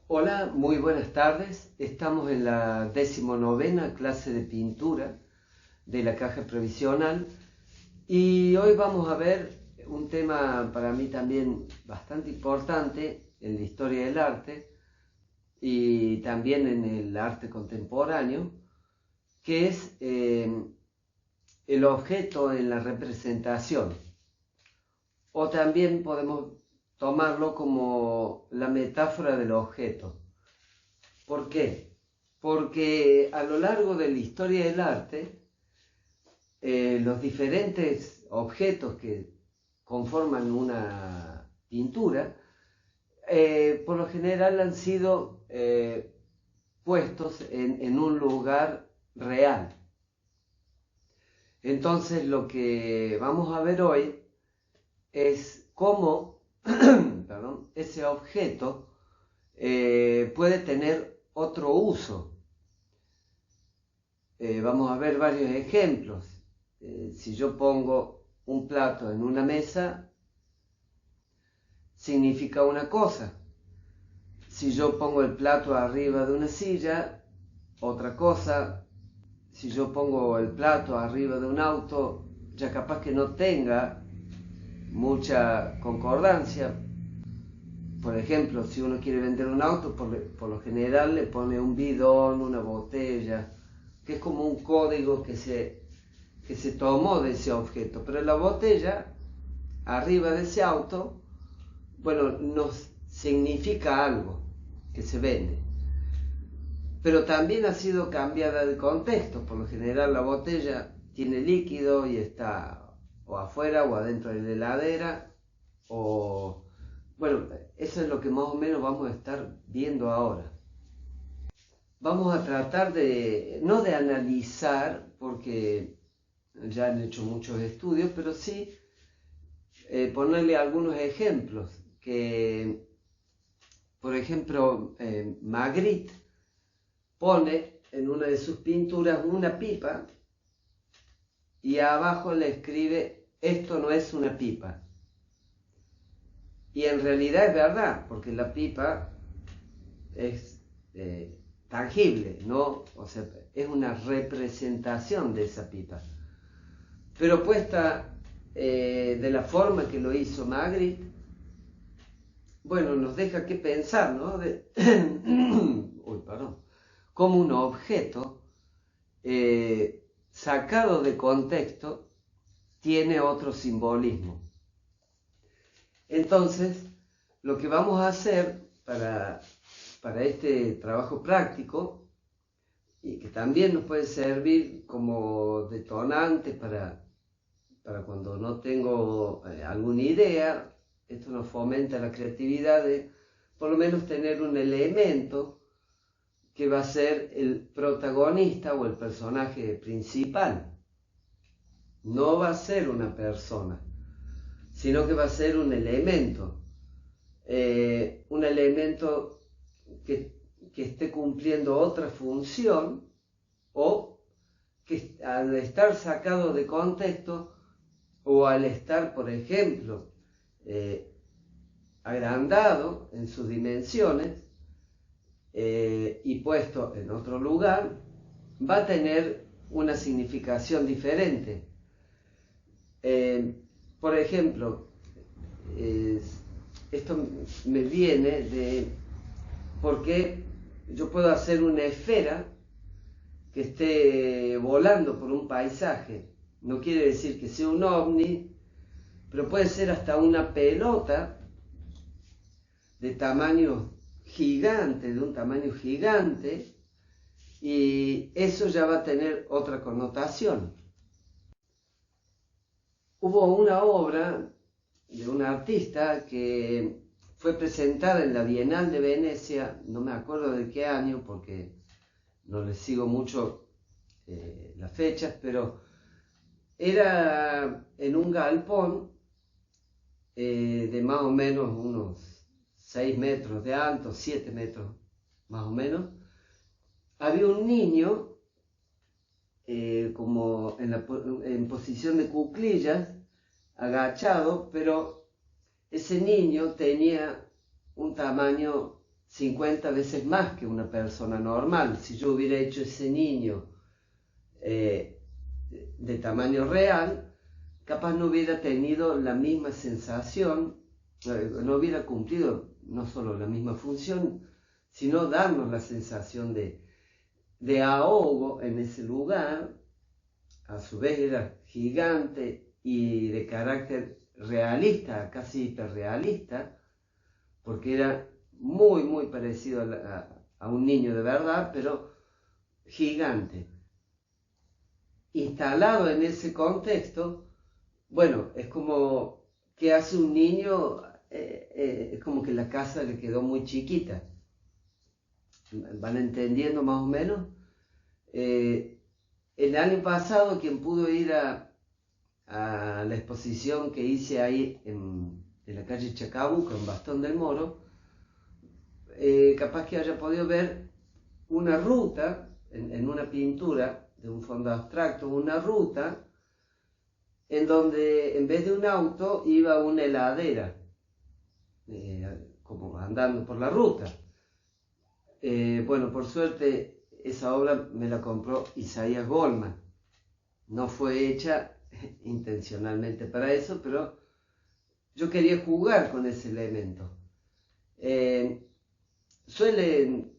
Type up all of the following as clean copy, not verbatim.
Hola, muy buenas tardes. Estamos en la 19ª clase de pintura de la caja provisional y hoy vamos a ver un tema para mí también bastante importante en la historia del arte y también en el arte contemporáneo, que es el objeto en la representación. O también podemos tomarlo como la metáfora del objeto. ¿Por qué? Porque a lo largo de la historia del arte, los diferentes objetos que conforman una pintura, por lo general han sido puestos en un lugar real. Entonces lo que vamos a ver hoy es cómo perdón, ese objeto puede tener otro uso. Vamos a ver varios ejemplos. Si yo pongo un plato en una mesa, significa una cosa. Si yo pongo el plato arriba de una silla, otra cosa. Si yo pongo el plato arriba de un auto, ya capaz que no tenga mucha concordancia. Por ejemplo, si uno quiere vender un auto, por lo general le pone un bidón, una botella, que es como un código que se tomó de ese objeto. Pero la botella, arriba de ese auto, bueno, nos significa algo que se vende. Pero también ha sido cambiada de contexto. Por lo general la botella tiene líquido y está o afuera o adentro de la heladera. Bueno, eso es lo que más o menos vamos a estar viendo ahora. Vamos a tratar no de analizar, porque ya han hecho muchos estudios, pero sí ponerle algunos ejemplos. Que, por ejemplo, Magritte pone en una de sus pinturas una pipa y abajo le escribe: esto no es una pipa. Y en realidad es verdad, porque la pipa es tangible, ¿no? O sea, es una representación de esa pipa. Pero puesta de la forma que lo hizo Magritte, bueno, nos deja que pensar, ¿no? Uy, perdón. Como un objeto sacado de contexto tiene otro simbolismo. Entonces, lo que vamos a hacer para este trabajo práctico, y que también nos puede servir como detonante para cuando no tengo alguna idea, esto nos fomenta la creatividad de por lo menos tener un elemento que va a ser el protagonista o el personaje principal. No va a ser una persona, sino que va a ser un elemento que esté cumpliendo otra función, o que al estar sacado de contexto o al estar, por ejemplo, agrandado en sus dimensiones y puesto en otro lugar, va a tener una significación diferente. Por ejemplo, esto me viene de porque yo puedo hacer una esfera que esté volando por un paisaje. No quiere decir que sea un ovni, pero puede ser hasta una pelota de tamaño gigante, de un tamaño gigante, y eso ya va a tener otra connotación. Hubo una obra de un artista que fue presentada en la Bienal de Venecia, no me acuerdo de qué año porque no le sigo mucho las fechas, pero era en un galpón de más o menos unos 6 metros de alto, 7 metros más o menos. Había un niño como en posición de cuclillas, agachado, pero ese niño tenía un tamaño 50 veces más que una persona normal. Si yo hubiera hecho ese niño de tamaño real, capaz no hubiera tenido la misma sensación, no hubiera cumplido no solo la misma función, sino darnos la sensación de ahogo en ese lugar. A su vez era gigante y de carácter realista, casi hiperrealista, porque era muy, muy parecido a un niño de verdad, pero gigante. Instalado en ese contexto, bueno, es como que hace un niño, es como que la casa le quedó muy chiquita. ¿Van entendiendo más o menos? El año pasado, quien pudo ir a la exposición que hice ahí en la calle Chacabuco, en Bastón del Moro, capaz que haya podido ver una ruta en una pintura de un fondo abstracto, una ruta en donde en vez de un auto iba una heladera, como andando por la ruta. Bueno, por suerte esa obra me la compró Isaías Goldman. No fue hecha intencionalmente para eso, pero yo quería jugar con ese elemento. Suelen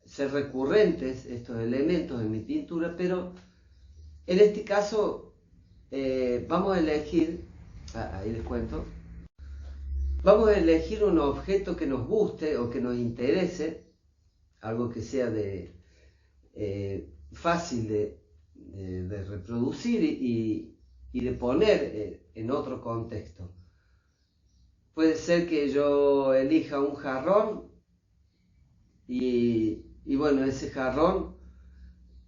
ser recurrentes estos elementos en mi pintura, pero en este caso vamos a elegir, ahí les cuento, vamos a elegir un objeto que nos guste o que nos interese, algo que sea fácil de reproducir y de poner en otro contexto. Puede ser que yo elija un jarrón y bueno, ese jarrón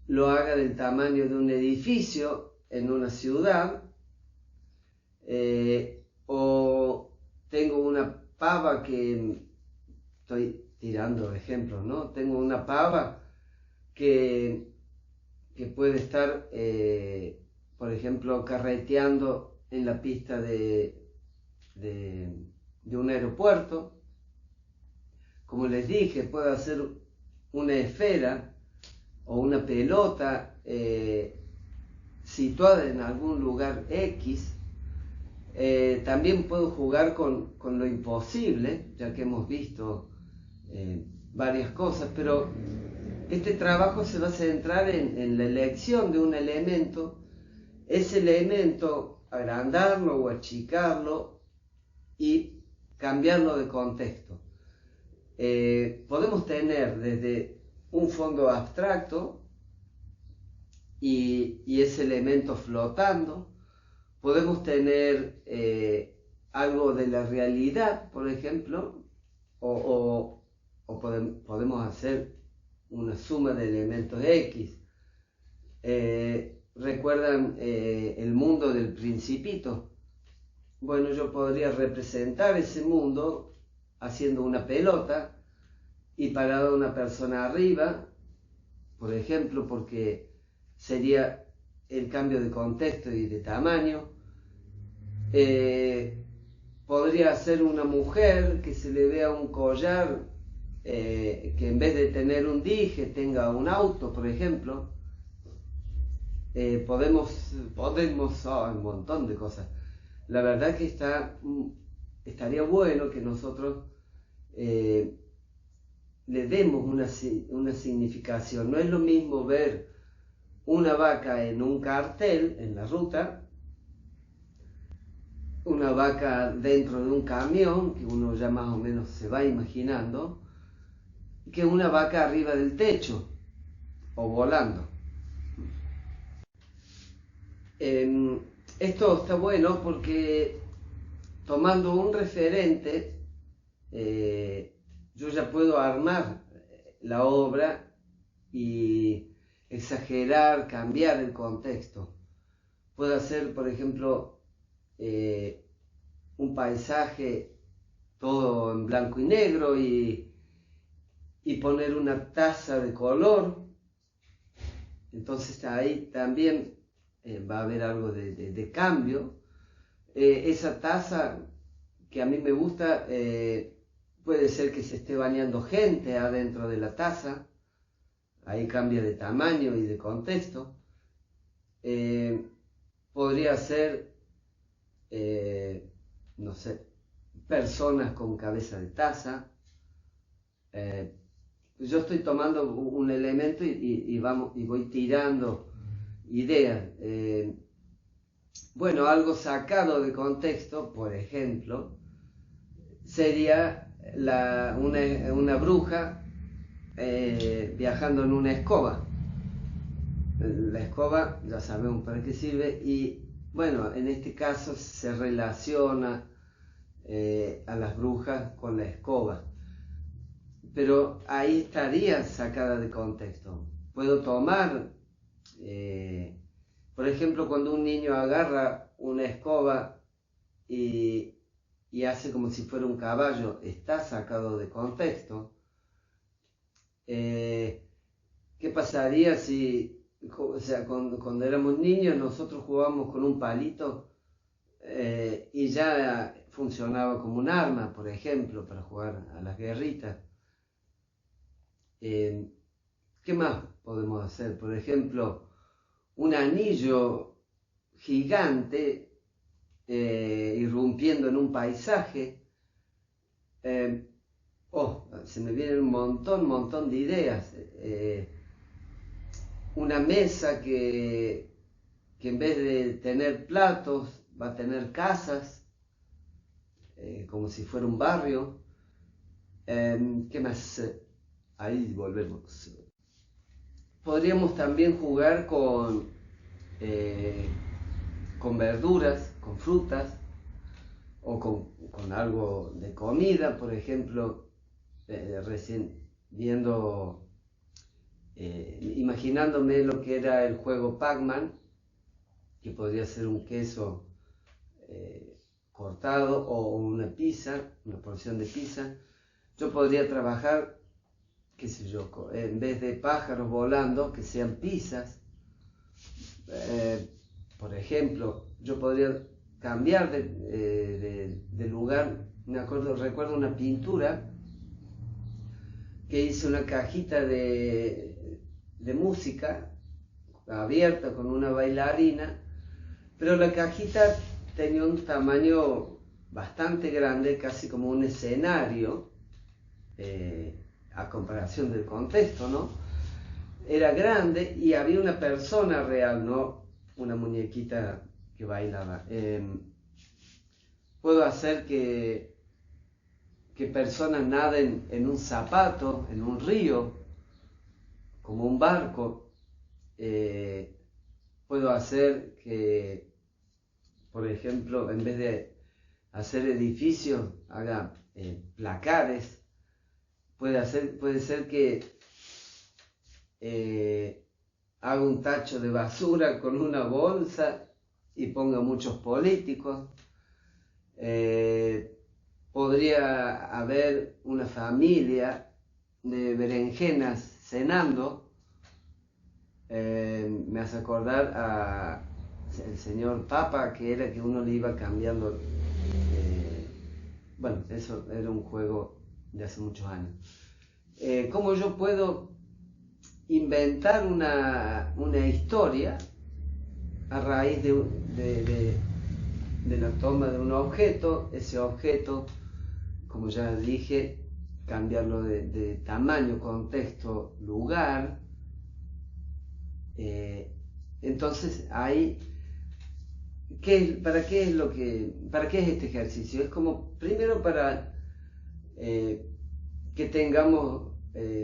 lo haga del tamaño de un edificio en una ciudad, o tengo una pava que, estoy tirando ejemplos, ¿no? Tengo una pava que puede estar, por ejemplo, carreteando en la pista de un aeropuerto. Como les dije, puede hacer una esfera o una pelota situada en algún lugar X. También puedo jugar con lo imposible, ya que hemos visto varias cosas, pero este trabajo se va a centrar en la elección de un elemento, ese elemento agrandarlo o achicarlo y cambiarlo de contexto. Podemos tener desde un fondo abstracto y ese elemento flotando. Podemos tener algo de la realidad, por ejemplo, o podemos hacer una suma de elementos X. ¿Recuerdan el mundo del Principito? Bueno, yo podría representar ese mundo haciendo una pelota y parada una persona arriba, por ejemplo, porque sería el cambio de contexto y de tamaño. Podría ser una mujer que se le vea un collar, que en vez de tener un dije tenga un auto, por ejemplo. Podemos un montón de cosas. La verdad que estaría bueno que nosotros le demos una significación. No es lo mismo ver una vaca en un cartel en la ruta, una vaca dentro de un camión, que uno ya más o menos se va imaginando, que una vaca arriba del techo o volando. Esto está bueno porque tomando un referente, yo ya puedo armar la obra y exagerar, cambiar el contexto. Puedo hacer, por ejemplo, un paisaje todo en blanco y negro y poner una taza de color. Entonces ahí también va a haber algo de cambio. Esa taza que a mí me gusta, puede ser que se esté bañando gente adentro de la taza, ahí cambia de tamaño y de contexto. Podría ser, no sé, personas con cabeza de taza. Yo estoy tomando un elemento y voy tirando ideas. Bueno, algo sacado de contexto, por ejemplo, sería una bruja viajando en una escoba. La escoba ya sabemos para qué sirve y bueno, en este caso se relaciona a las brujas con la escoba, pero ahí estaría sacada de contexto. Puedo tomar, por ejemplo, cuando un niño agarra una escoba y hace como si fuera un caballo, está sacado de contexto. ¿Qué pasaría si, o sea, cuando éramos niños nosotros jugábamos con un palito y ya funcionaba como un arma, por ejemplo, para jugar a las guerritas? ¿Qué más podemos hacer? Por ejemplo, un anillo gigante irrumpiendo en un paisaje. Se me vienen un montón de ideas. Una mesa que en vez de tener platos va a tener casas, como si fuera un barrio. ¿Qué más? Ahí volvemos. Podríamos también jugar con verduras, con frutas o con algo de comida, por ejemplo, recién viendo, imaginándome lo que era el juego Pac-Man, que podría ser un queso cortado o una pizza, una porción de pizza. Yo podría trabajar, qué sé yo, en vez de pájaros volando, que sean pizzas. Por ejemplo, yo podría cambiar de lugar. Recuerdo una pintura que hice una cajita de música abierta con una bailarina, pero la cajita tenía un tamaño bastante grande, casi como un escenario, a comparación del contexto, ¿no? Era grande y había una persona real, no una muñequita que bailaba. Puedo hacer que personas naden en un zapato, en un río, como un barco. Puedo hacer que, por ejemplo, en vez de hacer edificios, haga placares. Puede ser que haga un tacho de basura con una bolsa y ponga muchos políticos. Podría haber una familia de berenjenas cenando. Me hace acordar al señor Papa, que era que uno le iba cambiando. Bueno, eso era un juego de hace muchos años. ¿Cómo yo puedo inventar una historia a raíz de la toma de un objeto? Ese objeto, como ya dije, cambiarlo de tamaño, contexto, lugar. Entonces ahí, ¿para qué es este ejercicio? Es como, primero, para que tengamos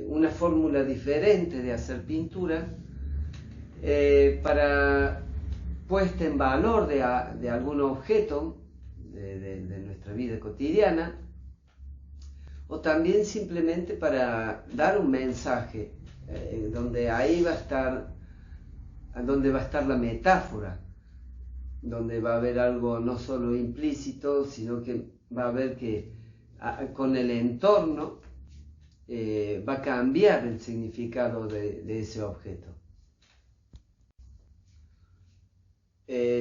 una fórmula diferente de hacer pintura, para puesta en valor de algún objeto de nuestra vida cotidiana, o también simplemente para dar un mensaje, donde va a estar la metáfora, donde va a haber algo no solo implícito, sino que va a haber que con el entorno va a cambiar el significado de ese objeto.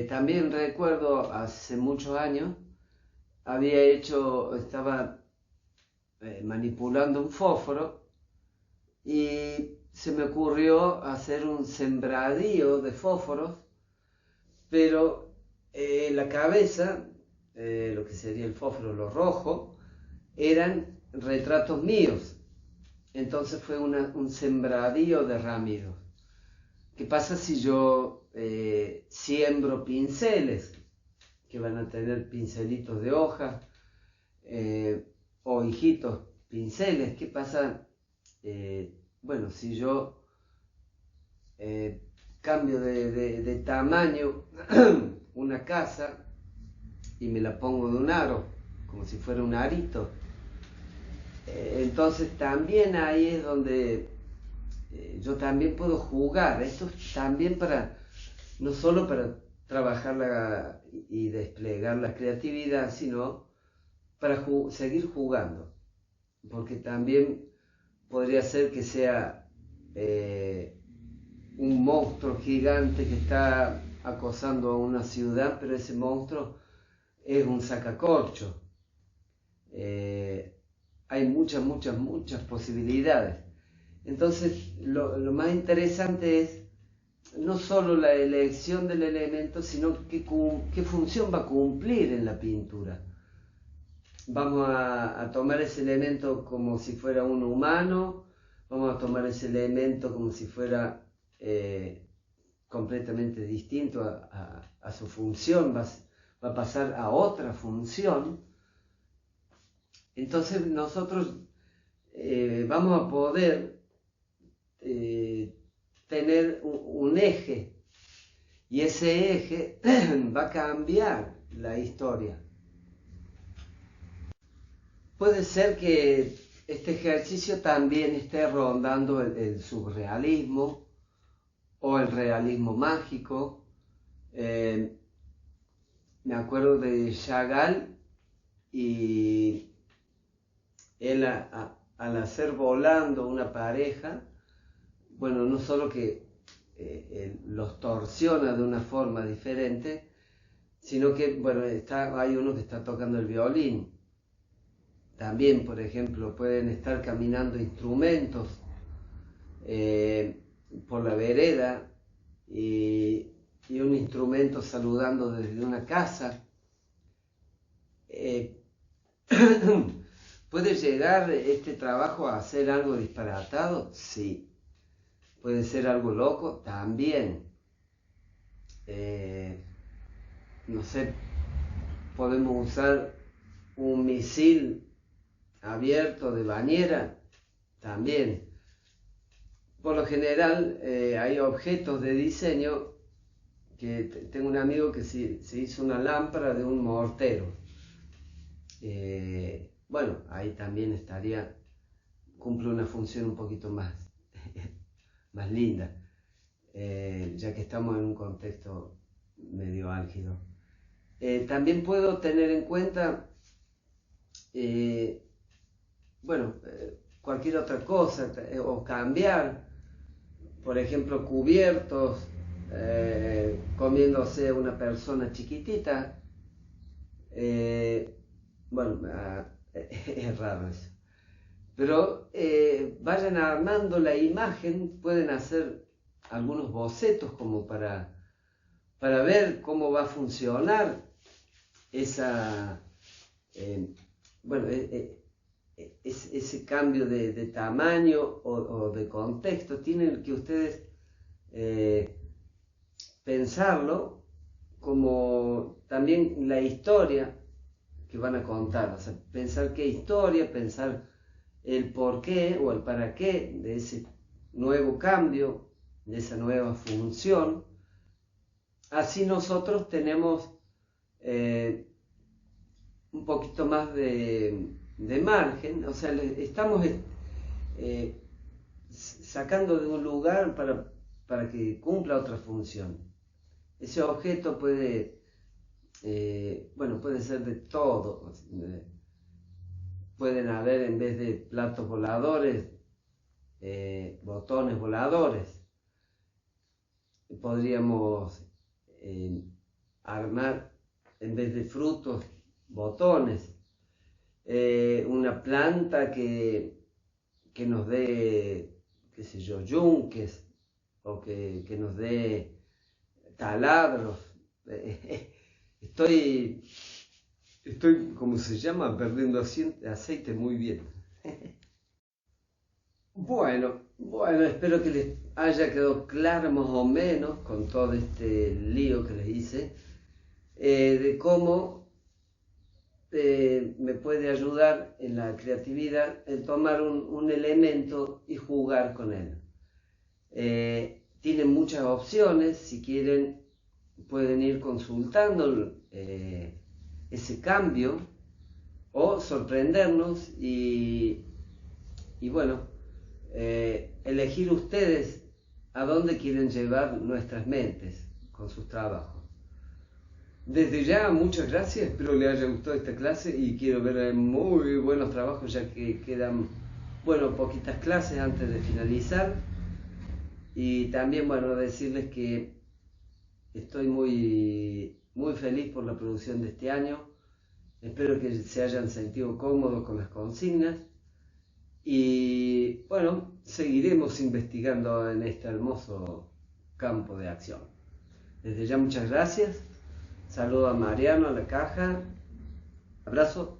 También recuerdo hace muchos años, estaba manipulando un fósforo y se me ocurrió hacer un sembradío de fósforos, pero la cabeza, lo que sería el fósforo, lo rojo, eran retratos míos. Entonces fue un sembradío de Ramiro. ¿Qué pasa si yo siembro pinceles, que van a tener pincelitos de hoja, o hijitos pinceles? ¿Qué pasa? Bueno, si yo cambio de tamaño una casa y me la pongo de un aro, como si fuera un arito, entonces también ahí es donde yo también puedo jugar. Esto es también no solo para trabajar y desplegar la creatividad, sino para seguir jugando, porque también podría ser que sea un monstruo gigante que está acosando a una ciudad, pero ese monstruo es un sacacorcho. Hay muchas posibilidades. Entonces, lo más interesante es no solo la elección del elemento, sino qué función va a cumplir en la pintura. Vamos a tomar ese elemento como si fuera un humano, vamos a tomar ese elemento como si fuera completamente distinto a su función, va a pasar a otra función. Entonces nosotros vamos a poder tener un eje, y ese eje va a cambiar la historia. Puede ser que este ejercicio también esté rondando el surrealismo o el realismo mágico. Me acuerdo de Chagall, y él al hacer volando una pareja, bueno, no solo que los torsiona de una forma diferente, sino que, bueno, hay uno que está tocando el violín. También, por ejemplo, pueden estar caminando instrumentos por la vereda, y un instrumento saludando desde una casa. ¿Puede llegar este trabajo a ser algo disparatado? Sí. ¿Puede ser algo loco? También. No sé, podemos usar un misil abierto de bañera, también. Por lo general hay objetos de diseño que tengo un amigo que se hizo una lámpara de un mortero. Bueno, ahí también cumple una función un poquito más, más linda, ya que estamos en un contexto medio álgido. También puedo tener en cuenta, bueno, cualquier otra cosa, o cambiar, por ejemplo, cubiertos, comiéndose una persona chiquitita. Bueno, es raro eso. Pero vayan armando la imagen, pueden hacer algunos bocetos como para ver cómo va a funcionar bueno, ese cambio de tamaño o de contexto. Tienen que ustedes pensarlo como también la historia que van a contar. O sea, pensar qué historia, pensar el por qué o el para qué de ese nuevo cambio, de esa nueva función. Así nosotros tenemos un poquito más de margen, o sea, estamos sacando de un lugar para que cumpla otra función. Ese objeto puede ser de todo. Pueden haber, en vez de platos voladores, botones voladores. Podríamos armar, en vez de frutos, botones. una planta que nos dé, qué sé yo, yunques, o que nos dé taladros. Estoy, ¿cómo se llama? Perdiendo aceite muy bien. Bueno, espero que les haya quedado claro más o menos con todo este lío que les hice, de cómo me puede ayudar en la creatividad el tomar un elemento y jugar con él. Tienen muchas opciones, si quieren pueden ir consultando ese cambio o sorprendernos y bueno, elegir ustedes a dónde quieren llevar nuestras mentes con sus trabajos. Desde ya, muchas gracias, espero les haya gustado esta clase y quiero ver muy buenos trabajos ya que quedan, poquitas clases antes de finalizar. Y también, decirles que estoy muy feliz por la producción de este año. Espero que se hayan sentido cómodos con las consignas. Y seguiremos investigando en este hermoso campo de acción. Desde ya muchas gracias. Saludo a Mariano, a la caja. Abrazo.